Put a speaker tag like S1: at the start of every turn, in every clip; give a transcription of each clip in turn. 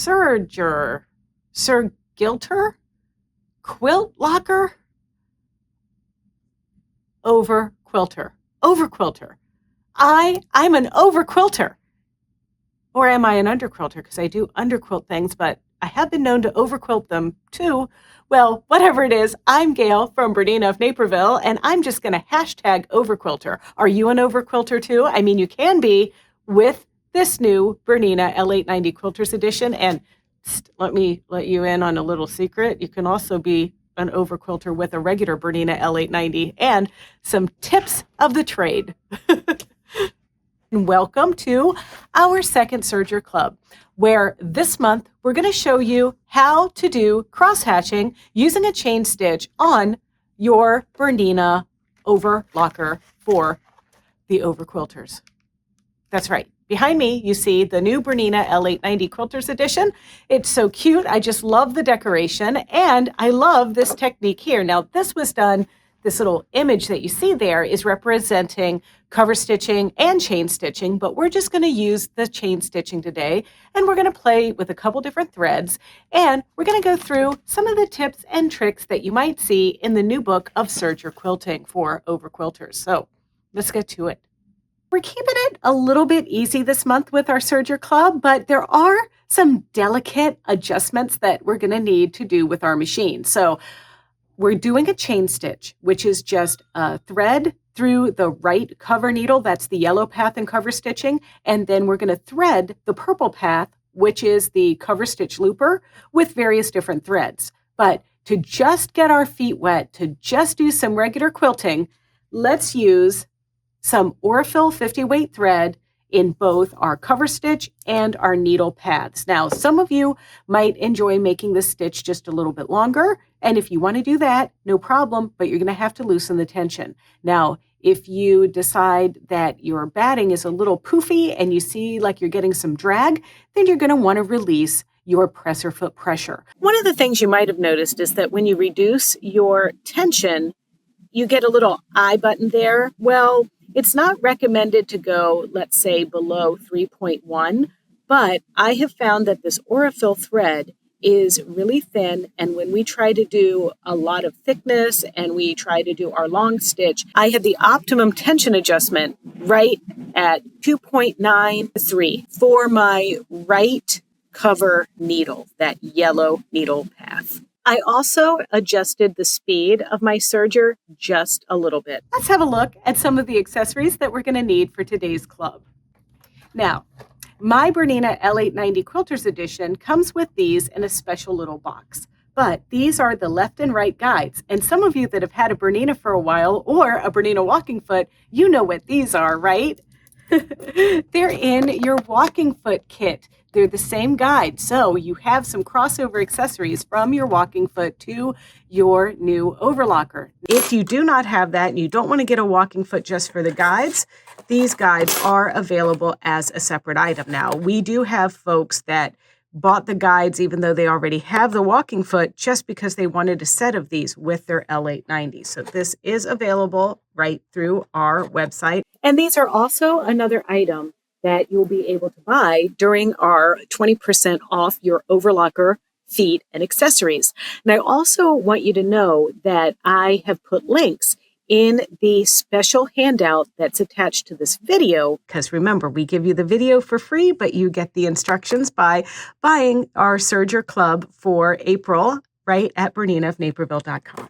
S1: Serger, quilt locker, over quilter. I'm an over quilter. Or am I an under quilter? Because I do underquilt things, but I have been known to overquilt them too. Well, whatever it is, I'm Gayle from BERNINA of Naperville, and I'm just going to hashtag overquilter. Are you an overquilter too? I mean, you can be with this new BERNINA L890 Quilters Edition. And let me let you in on a little secret. You can also be an overquilter with a regular BERNINA L890 and some tips of the trade. Welcome to our second Serger Club, where this month we're going to show you how to do cross-hatching using a chain stitch on your BERNINA overlocker for the overquilters. That's right. Behind me, you see the new BERNINA L890 Quilters Edition. It's so cute. I just love the decoration, and I love this technique here. Now, this was done, this little image that you see there is representing cover stitching and chain stitching, but we're just going to use the chain stitching today, and we're going to play with a couple different threads, and we're going to go through some of the tips and tricks that you might see in the new book of Serger Quilting for overquilters. So let's get to it. We're keeping it a little bit easy this month with our Serger Club, but there are some delicate adjustments that we're going to need to do with our machine. So we're doing a chain stitch, which is just a thread through the right cover needle. That's the yellow path in cover stitching. And then we're going to thread the purple path, which is the cover stitch looper, with various different threads. But to just get our feet wet, to just do some regular quilting, let's use some Aurifil 50 weight thread in both our cover stitch and our needle paths. Now, some of you might enjoy making this stitch just a little bit longer, and if you want to do that, no problem, but you're going to have to loosen the tension. Now, if you decide that your batting is a little poofy and you see like you're getting some drag, then you're going to want to release your presser foot pressure. One of the things you might have noticed is that when you reduce your tension, you get a little I button there. Well, it's not recommended to go, let's say, below 3.1, but I have found that this Aurifil thread is really thin, and when we try to do a lot of thickness and we try to do our long stitch, I had the optimum tension adjustment right at 2.93 for my right cover needle, that yellow needle path. I also adjusted the speed of my serger just a little bit. Let's have a look at some of the accessories that we're going to need for today's club. Now, my BERNINA L890 Quilters Edition comes with these in a special little box. But these are the left and right guides. And some of you that have had a BERNINA for a while or a BERNINA walking foot, you know what these are, right? They're in your walking foot kit. They're the same guide. So you have some crossover accessories from your walking foot to your new overlocker. If you do not have that and you don't want to get a walking foot just for the guides, these guides are available as a separate item. Now, we do have folks that bought the guides even though they already have the walking foot just because they wanted a set of these with their L890. So this is available right through our website. And these are also another item that you'll be able to buy during our 20% off your overlocker feet and accessories. And I also want you to know that I have put links in the special handout that's attached to this video. Because remember, we give you the video for free, but you get the instructions by buying our Serger Club for April right at BERNINAofNaperville.com.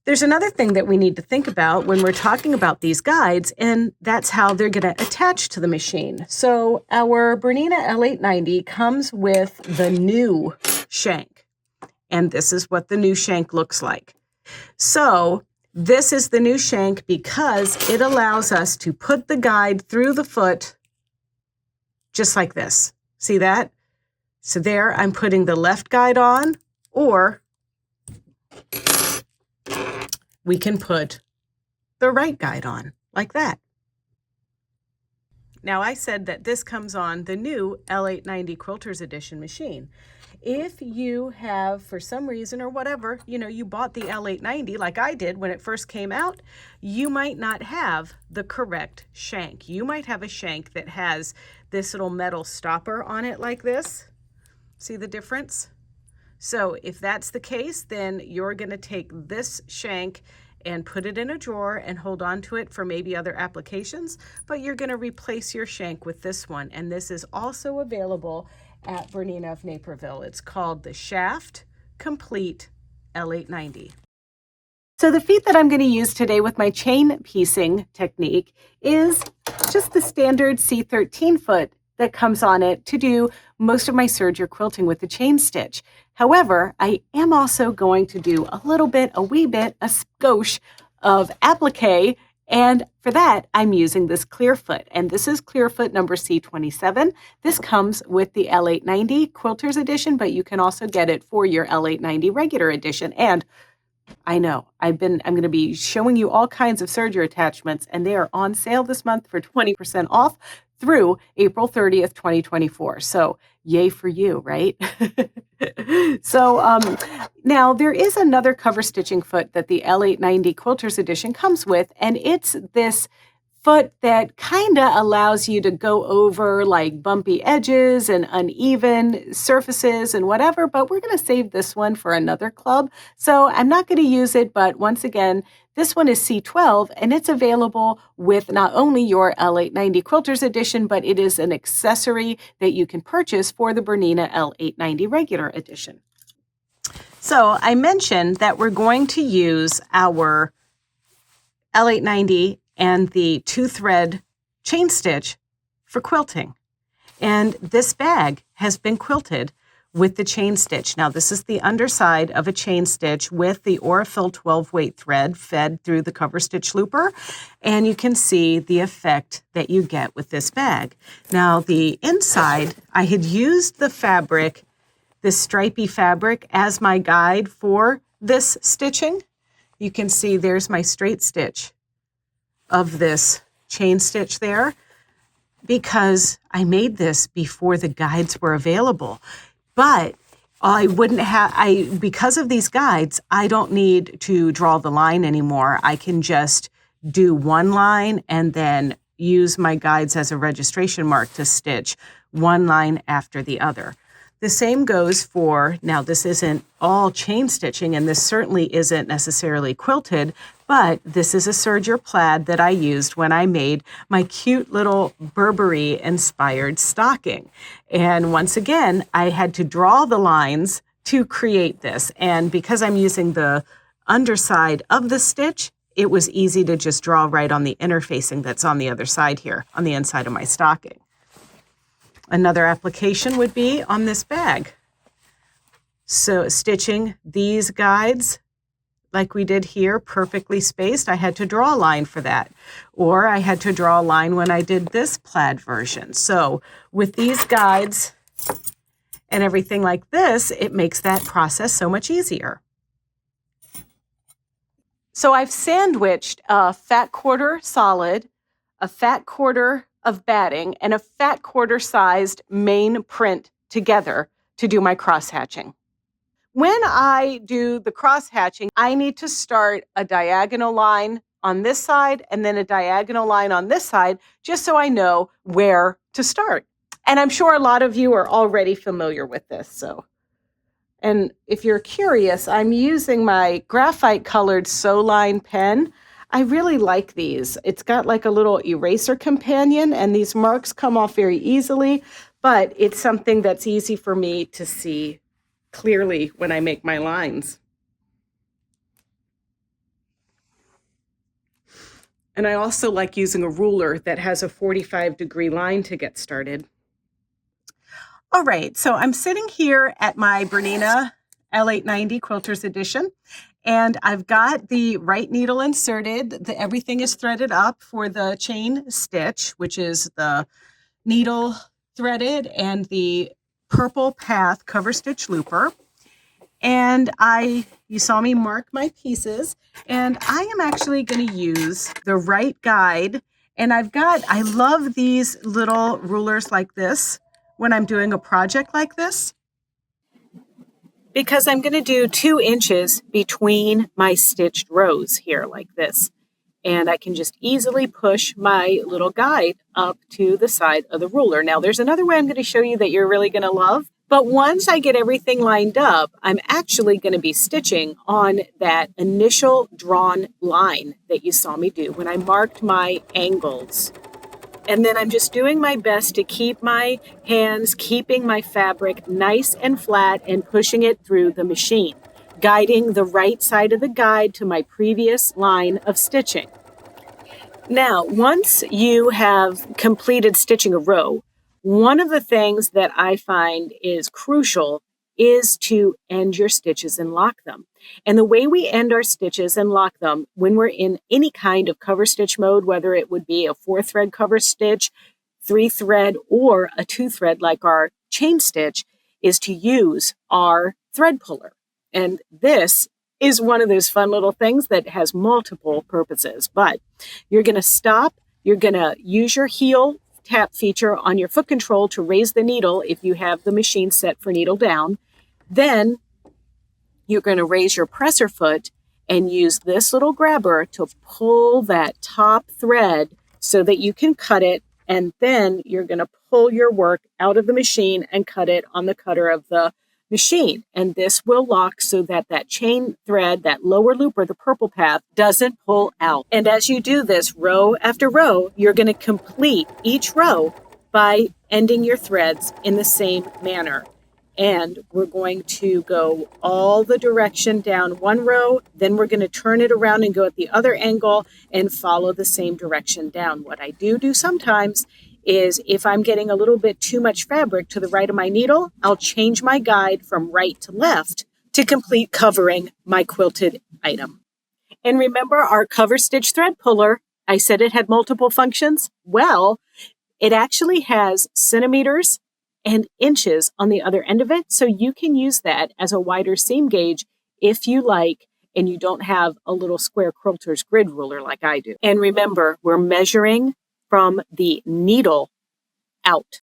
S1: There's another thing that we need to think about when we're talking about these guides, and that's how they're going to attach to the machine. So our BERNINA L890 comes with the new shank, and this is what the new shank looks like. So this is the new shank because it allows us to put the guide through the foot just like this. See that? So there I'm putting the left guide on, or we can put the right guide on like that. Now I said that this comes on the new L890 Quilters Edition machine. If you have, for some reason or whatever, you bought the L890 like I did when it first came out, you might not have the correct shank. You might have a shank that has this little metal stopper on it like this. See the difference? So if that's the case, then you're going to take this shank and put it in a drawer and hold on to it for maybe other applications, but you're going to replace your shank with this one. And this is also available at BERNINA of Naperville. It's called the Shaft Complete L890. So the feet that I'm going to use today with my chain piecing technique is just the standard C13 foot that comes on it to do most of my serger quilting with the chain stitch. However, I am also going to do a skosh of applique, and for that, I'm using this clear foot, and this is clear foot number C27. This comes with the L890 Quilters Edition, but you can also get it for your L890 regular edition. And I know, I'm going to be showing you all kinds of serger attachments, and they are on sale this month for 20% off through April 30th, 2024. So yay for you, right? So now there is another cover stitching foot that the L890 Quilters Edition comes with, and it's this foot that kind of allows you to go over like bumpy edges and uneven surfaces and whatever, but we're going to save this one for another club. So I'm not going to use it, but once again, this one is C12, and it's available with not only your L890 Quilters Edition, but it is an accessory that you can purchase for the BERNINA L890 Regular Edition. So I mentioned that we're going to use our L890 and the 2-thread chain stitch for quilting. And this bag has been quilted with the chain stitch. Now this is the underside of a chain stitch with the Aurifil 12-weight thread fed through the cover stitch looper. And you can see the effect that you get with this bag. Now the inside, I had used the fabric, this stripy fabric, as my guide for this stitching. You can see there's my straight stitch of this chain stitch there, because I made this before the guides were available. But I wouldn't have, because of these guides, I don't need to draw the line anymore. I can just do one line and then use my guides as a registration mark to stitch one line after the other. The same goes for, now this isn't all chain stitching, and this certainly isn't necessarily quilted, but this is a serger plaid that I used when I made my cute little Burberry inspired stocking. And once again, I had to draw the lines to create this. And because I'm using the underside of the stitch, it was easy to just draw right on the interfacing that's on the other side here, on the inside of my stocking. Another application would be on this bag. So stitching these guides like we did here, perfectly spaced, I had to draw a line for that. Or I had to draw a line when I did this plaid version. So with these guides and everything like this, it makes that process so much easier. So I've sandwiched a fat quarter solid, a fat quarter of batting, and a fat quarter sized main print together to do my cross hatching. When I do the cross hatching, I need to start a diagonal line on this side and then a diagonal line on this side, just so I know where to start. And I'm sure a lot of you are already familiar with this. And if you're curious, I'm using my graphite colored Sew Line pen. I really like these. It's got like a little eraser companion, and these marks come off very easily, but it's something that's easy for me to see clearly when I make my lines. And I also like using a ruler that has a 45-degree line to get started. All right, so I'm sitting here at my BERNINA L890 Quilters Edition, and I've got the right needle inserted. Everything is threaded up for the chain stitch, which is the needle threaded and the purple path cover stitch looper. And you saw me mark my pieces, and I am actually going to use the right guide And I love these little rulers like this when I'm doing a project like this, because I'm going to do 2 inches between my stitched rows here like this. And I can just easily push my little guide up to the side of the ruler. Now, there's another way I'm going to show you that you're really going to love. But once I get everything lined up, I'm actually going to be stitching on that initial drawn line that you saw me do when I marked my angles. And then I'm just doing my best to keep my hands, keeping my fabric nice and flat and pushing it through the machine, guiding the right side of the guide to my previous line of stitching. Now, once you have completed stitching a row, one of the things that I find is crucial is to end your stitches and lock them. And the way we end our stitches and lock them when we're in any kind of cover stitch mode, whether it would be a 4-thread cover stitch, 3-thread, or a 2-thread like our chain stitch, is to use our thread puller. And this is one of those fun little things that has multiple purposes. But you're going to stop, you're going to use your heel tap feature on your foot control to raise the needle if you have the machine set for needle down. Then you're going to raise your presser foot and use this little grabber to pull that top thread so that you can cut it. And then you're going to pull your work out of the machine and cut it on the cutter of the machine. And this will lock so that that chain thread, that lower looper, the purple path, doesn't pull out. And as you do this row after row, you're going to complete each row by ending your threads in the same manner. And we're going to go all the direction down one row, then we're going to turn it around and go at the other angle and follow the same direction down. What I do sometimes is if I'm getting a little bit too much fabric to the right of my needle, I'll change my guide from right to left to complete covering my quilted item. And remember our cover stitch thread puller, I said it had multiple functions. Well, it actually has centimeters and inches on the other end of it. So you can use that as a wider seam gauge if you like, and you don't have a little square quilter's grid ruler like I do. And remember, we're measuring from the needle out.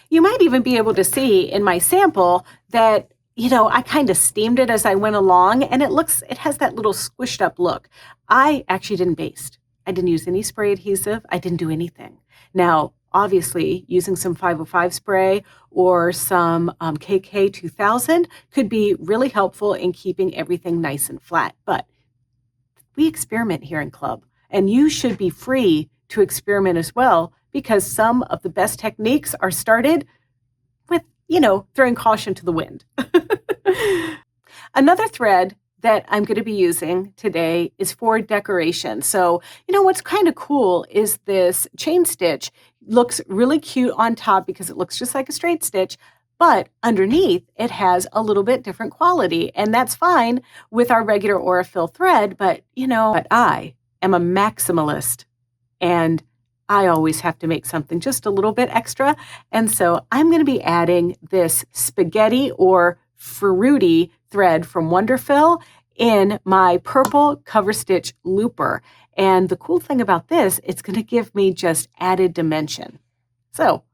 S1: You might even be able to see in my sample that, I kind of steamed it as I went along, and it has that little squished up look. I actually didn't baste. I didn't use any spray adhesive. I didn't do anything. Now, obviously, using some 505 spray or some KK 2000 could be really helpful in keeping everything nice and flat. But we experiment here in Club, and you should be free to experiment as well, because some of the best techniques are started with, throwing caution to the wind. Another thread that I'm going to be using today is for decoration. So, what's kind of cool is this chain stitch looks really cute on top because it looks just like a straight stitch, but underneath it has a little bit different quality, and that's fine with our regular Aurifil thread, but I am a maximalist, and I always have to make something just a little bit extra. And so I'm going to be adding this spaghetti or fruity thread from Wonderfil in my purple cover stitch looper. And the cool thing about this, it's going to give me just added dimension. So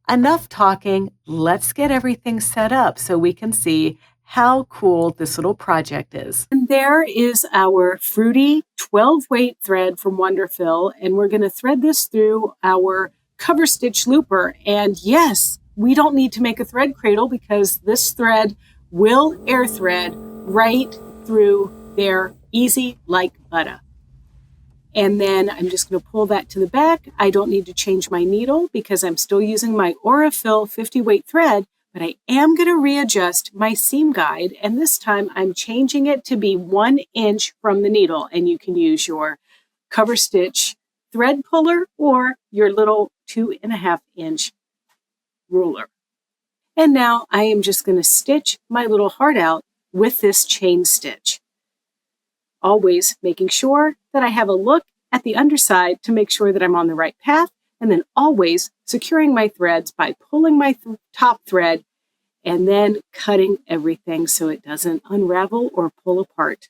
S1: enough talking. Let's get everything set up so we can see how cool this little project is. And there is our fruity 12 weight thread from Wonderfil, and we're going to thread this through our cover stitch looper. And yes, we don't need to make a thread cradle because this thread will air thread right through there, easy like butter. And then I'm just going to pull that to the back. I don't need to change my needle because I'm still using my Aurifil 50 weight thread, but I am going to readjust my seam guide, and this time I'm changing it to be 1 inch from the needle, and you can use your cover stitch thread puller or your little 2.5 inch ruler. And now I am just going to stitch my little heart out with this chain stitch, always making sure that I have a look at the underside to make sure that I'm on the right path, and then always securing my threads by pulling my top thread and then cutting everything so it doesn't unravel or pull apart.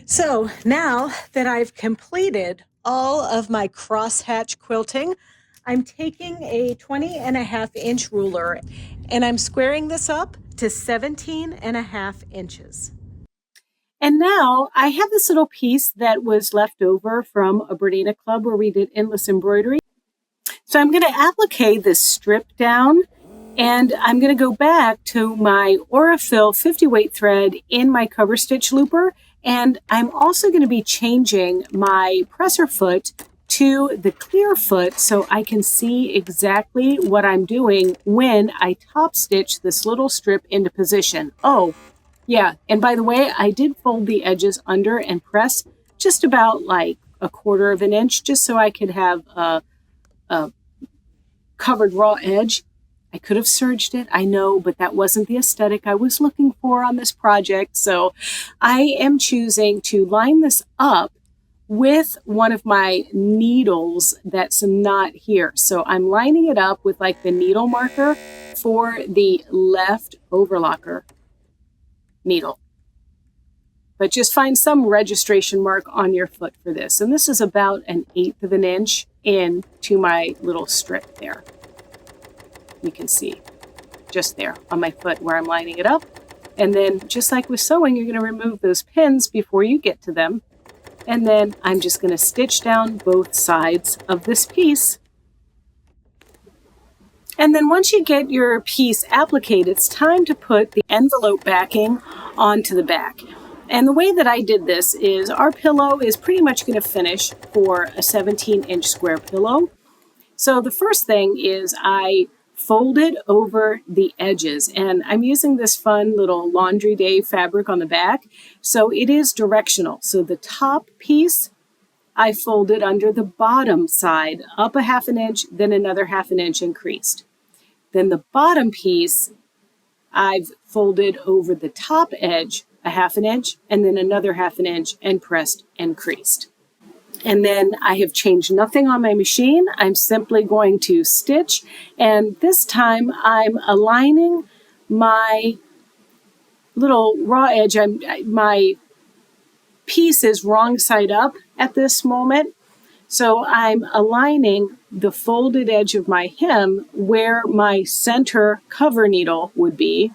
S1: So now that I've completed all of my crosshatch quilting, I'm taking a 20.5-inch ruler and I'm squaring this up to 17.5 inches. And now I have this little piece that was left over from a Bernina club where we did endless embroidery. So I'm going to applique this strip down, and I'm going to go back to my Aurifil 50 weight thread in my cover stitch looper. And I'm also going to be changing my presser foot to the clear foot so I can see exactly what I'm doing when I top stitch this little strip into position. Oh, yeah. And by the way, I did fold the edges under and press just about like 1/4 of an inch just so I could have a covered raw edge. I could have serged it, I know, but that wasn't the aesthetic I was looking for on this project. So I am choosing to line this up with one of my needles that's not here. So I'm lining it up with like the needle marker for the left overlocker needle. But just find some registration mark on your foot for this. And this is about 1/8 of an inch into my little strip there. You can see just there on my foot where I'm lining it up. And then just like with sewing, you're going to remove those pins before you get to them. And then I'm just going to stitch down both sides of this piece. And then once you get your piece appliqued, it's time to put the envelope backing onto the back. And the way that I did this is our pillow is pretty much going to finish for a 17-inch square pillow. So the first thing is I folded over the edges, and I'm using this fun little laundry day fabric on the back. So it is directional. So the top piece I folded under the bottom side up 1/2 an inch, then another 1/2 inch increased. Then the bottom piece I've folded over the top edge 1/2 inch and then another 1/2 inch and pressed and creased. And then I have changed nothing on my machine. I'm simply going to stitch, and this time I'm aligning my little raw edge. My piece is wrong side up at this moment. So I'm aligning the folded edge of my hem where my center cover needle would be,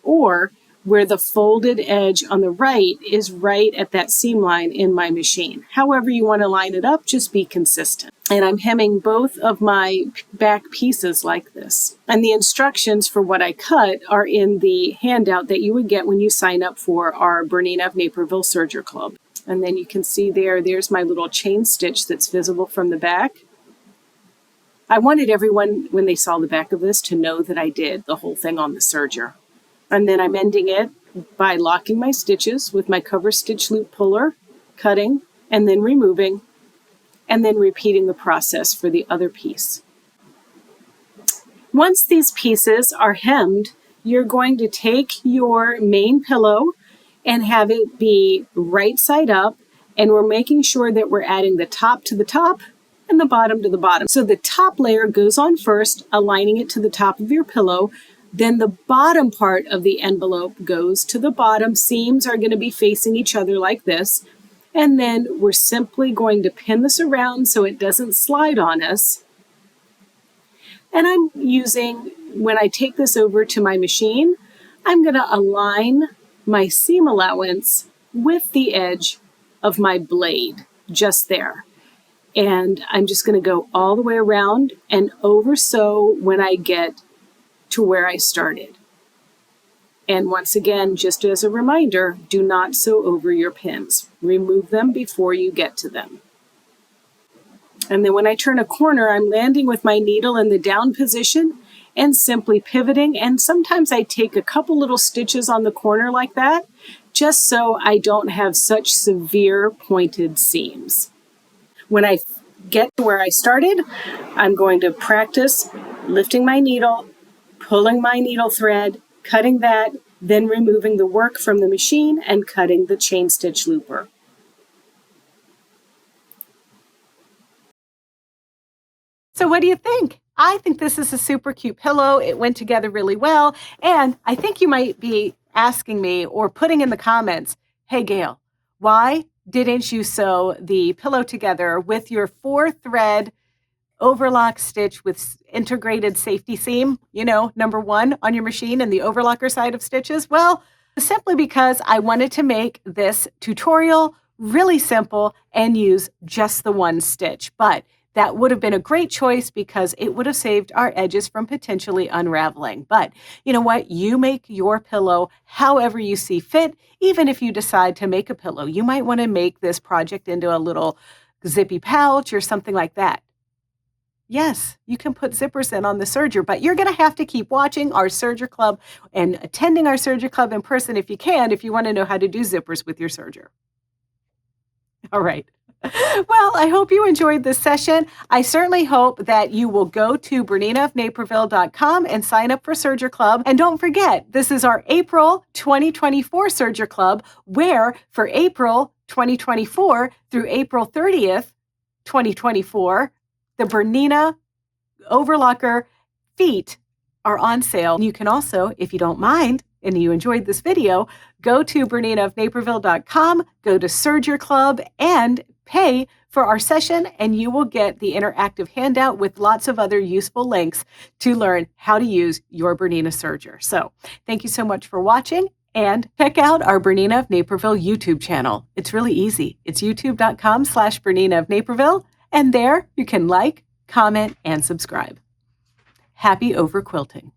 S1: or where the folded edge on the right is right at that seam line in my machine. However you want to line it up, just be consistent. And I'm hemming both of my back pieces like this. And the instructions for what I cut are in the handout that you would get when you sign up for our BERNINA of Naperville Serger Club. And then you can see there's my little chain stitch that's visible from the back. I wanted everyone, when they saw the back of this, to know that I did the whole thing on the serger. And then I'm ending it by locking my stitches with my cover stitch loop puller, cutting, and then removing, and then repeating the process for the other piece. Once these pieces are hemmed, you're going to take your main pillow and have it be right side up, and we're making sure that we're adding the top to the top and the bottom to the bottom. So the top layer goes on first, aligning it to the top of your pillow. Then the bottom part of the envelope goes to the bottom. Seams are going to be facing each other like this. And then we're simply going to pin this around so it doesn't slide on us. And I'm using, when I take this over to my machine, I'm going to align my seam allowance with the edge of my blade, just there. And I'm just going to go all the way around and over sew when I get to where I started. And once again, just as a reminder, do not sew over your pins. Remove them before you get to them. And then when I turn a corner, I'm landing with my needle in the down position and simply pivoting. And sometimes I take a couple little stitches on the corner like that, just so I don't have such severe pointed seams. When I get to where I started, I'm going to practice lifting my needle, pulling my needle thread, cutting that, then removing the work from the machine and cutting the chain stitch looper. what do you think? I think this is a super cute pillow. It went together really well. And I think you might be asking me or putting in the comments, hey, Gayle, why didn't you sew the pillow together with your 4-thread overlock stitch with integrated safety seam, number 1 on your machine and the overlocker side of stitches? Well, simply because I wanted to make this tutorial really simple and use just the one stitch. But that would have been a great choice because it would have saved our edges from potentially unraveling. But you know what? You make your pillow however you see fit. Even if you decide to make a pillow, you might want to make this project into a little zippy pouch or something like that. Yes, you can put zippers in on the Serger, but you're going to have to keep watching our Serger Club and attending our Serger Club in person if you can, if you want to know how to do zippers with your Serger. All right. Well, I hope you enjoyed this session. I certainly hope that you will go to BERNINAofNaperville.com and sign up for Serger Club. And don't forget, this is our April 2024 Serger Club, where for April 2024 through April 30th, 2024, the Bernina overlocker feet are on sale. You can also, if you don't mind, and you enjoyed this video, go to BERNINAofNaperville.com, go to Serger Club, and pay for our session, and you will get the interactive handout with lots of other useful links to learn how to use your Bernina Serger. So thank you so much for watching, and check out our Bernina of Naperville YouTube channel. It's really easy. It's youtube.com/Bernina of Naperville, and there you can like, comment, and subscribe. Happy over quilting.